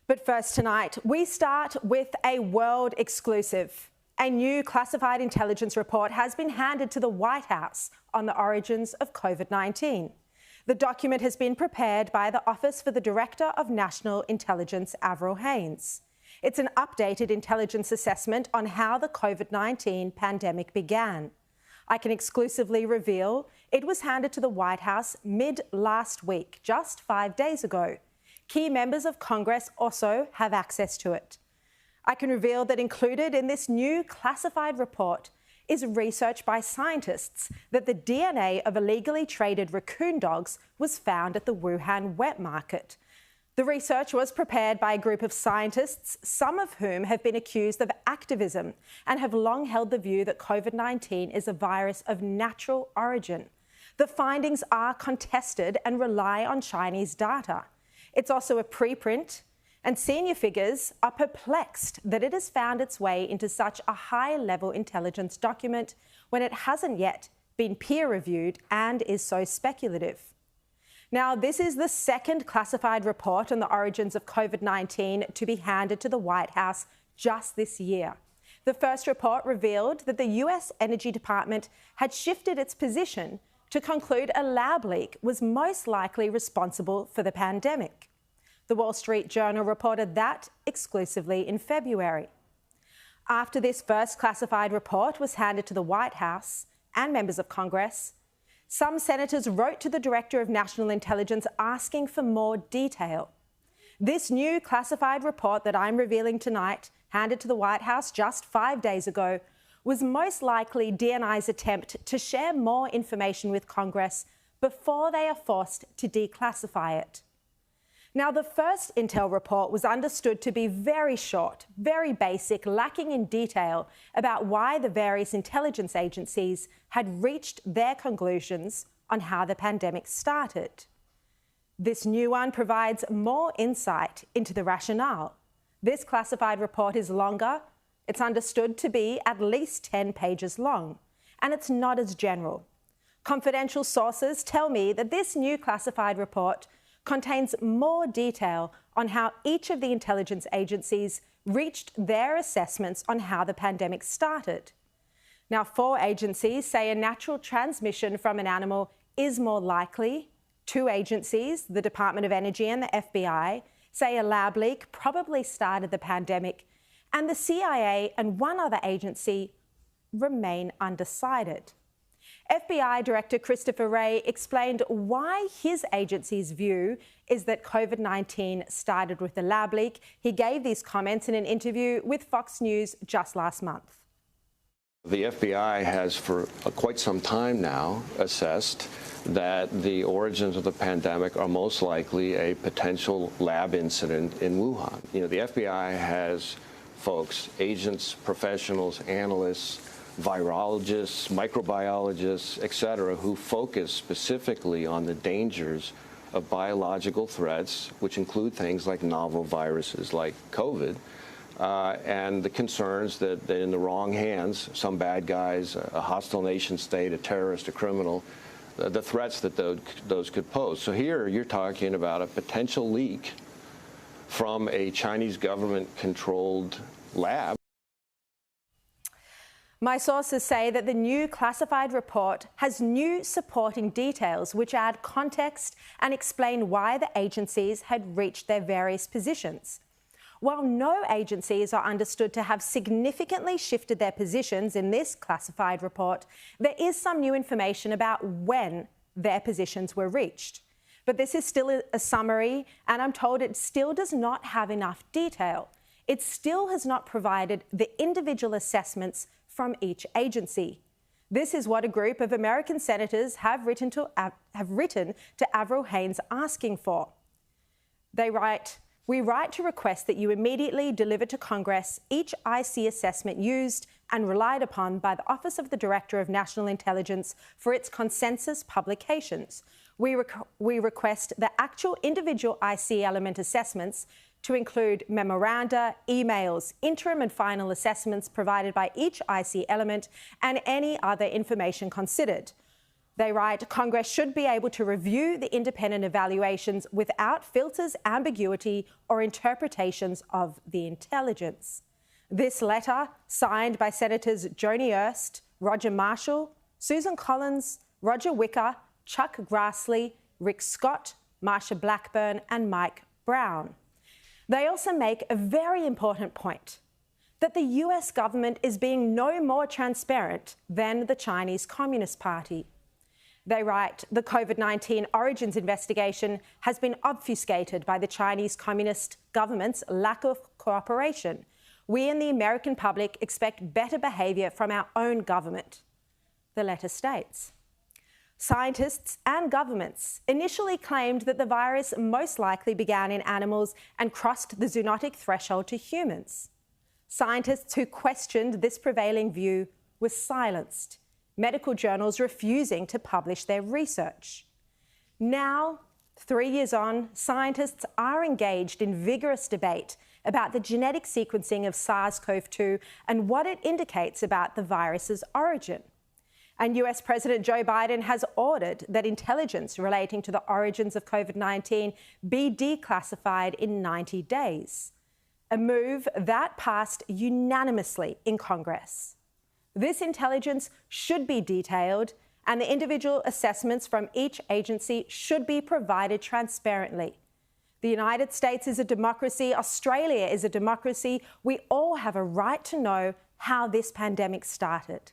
But first tonight, we start with a world exclusive. A new classified intelligence report has been handed to the White House on the origins of COVID-19. The document has been prepared by the Office for the Director of National Intelligence, Hines. It's an updated intelligence assessment on how the COVID-19 pandemic began. I can exclusively reveal it was handed to the White House mid-last week, just 5 days ago. Key members of Congress also have access to it. I can reveal that included in this new classified report is research by scientists that the DNA of illegally traded raccoon dogs was found at the Wuhan wet market. The research was prepared by a group of scientists, some of whom have been accused of activism and have long held the view that COVID-19 is a virus of natural origin. The findings are contested and rely on Chinese data. It's also a preprint, and senior figures are perplexed that it has found its way into such a high-level intelligence document when it hasn't yet been peer-reviewed and is so speculative. Now, this is the second classified report on the origins of COVID-19 to be handed to the White House just this year. The first report revealed that the US Energy Department had shifted its position to conclude a lab leak was most likely responsible for the pandemic. The Wall Street Journal reported that exclusively in February. After this first classified report was handed to the White House and members of Congress, some senators wrote to the Director of National Intelligence asking for more detail. This new classified report that I'm revealing tonight, handed to the White House just 5 days ago, was most likely DNI's attempt to share more information with Congress before they are forced to declassify it. Now, the first Intel report was understood to be very short, very basic, lacking in detail about why the various intelligence agencies had reached their conclusions on how the pandemic started. This new one provides more insight into the rationale. This classified report is longer. It's understood to be at least 10 pages long, and it's not as general. Confidential sources tell me that this new classified report contains more detail on how each of the intelligence agencies reached their assessments on how the pandemic started. Now, 4 agencies say a natural transmission from an animal is more likely. 2 agencies, the Department of Energy and the FBI, say a lab leak probably started the pandemic, and the CIA and 1 other agency remain undecided. FBI Director Christopher Wray explained why his agency's view is that COVID-19 started with a lab leak. He gave these comments in an interview with Fox News just last month. The FBI has for quite some time now assessed that the origins of the pandemic are most likely a potential lab incident in Wuhan. You know, the FBI has folks, agents, professionals, analysts, virologists, microbiologists, et cetera, who focus specifically on the dangers of biological threats, which include things like novel viruses like COVID, and the concerns that in the wrong hands, some bad guys, a hostile nation state, a terrorist, a criminal, the threats that those could pose. So here you're talking about a potential leak from a Chinese government-controlled lab. My sources say that the new classified report has new supporting details which add context and explain why the agencies had reached their various positions. While no agencies are understood to have significantly shifted their positions in this classified report, there is some new information about when their positions were reached. But this is still a summary, and I'm told it still does not have enough detail. It still has not provided the individual assessments from each agency. This is what a group of American senators have written to Hines asking for. They write, "We write to request that you immediately deliver to Congress each IC assessment used and relied upon by the Office of the Director of National Intelligence for its consensus publications. We request the actual individual IC element assessments to include memoranda, emails, interim and final assessments provided by each IC element, and any other information considered. They write, Congress should be able to review the independent evaluations without filters, ambiguity or interpretations of the intelligence. This letter, signed by Senators Joni Ernst, Roger Marshall, Susan Collins, Roger Wicker, Chuck Grassley, Rick Scott, Marsha Blackburn and Mike Brown. They also make a very important point, that the US government is being no more transparent than the Chinese Communist Party. They write, the COVID-19 origins investigation has been obfuscated by the Chinese Communist government's lack of cooperation. We in the American public expect better behaviour from our own government. The letter states, scientists and governments initially claimed that the virus most likely began in animals and crossed the zoonotic threshold to humans. Scientists who questioned this prevailing view were silenced, medical journals refusing to publish their research. Now, 3 years on, scientists are engaged in vigorous debate about the genetic sequencing of SARS-CoV-2 and what it indicates about the virus's origin. And US President Joe Biden has ordered that intelligence relating to the origins of COVID-19 be declassified in 90 days, a move that passed unanimously in Congress. This intelligence should be detailed, and the individual assessments from each agency should be provided transparently. The United States is a democracy. Australia is a democracy. We all have a right to know how this pandemic started.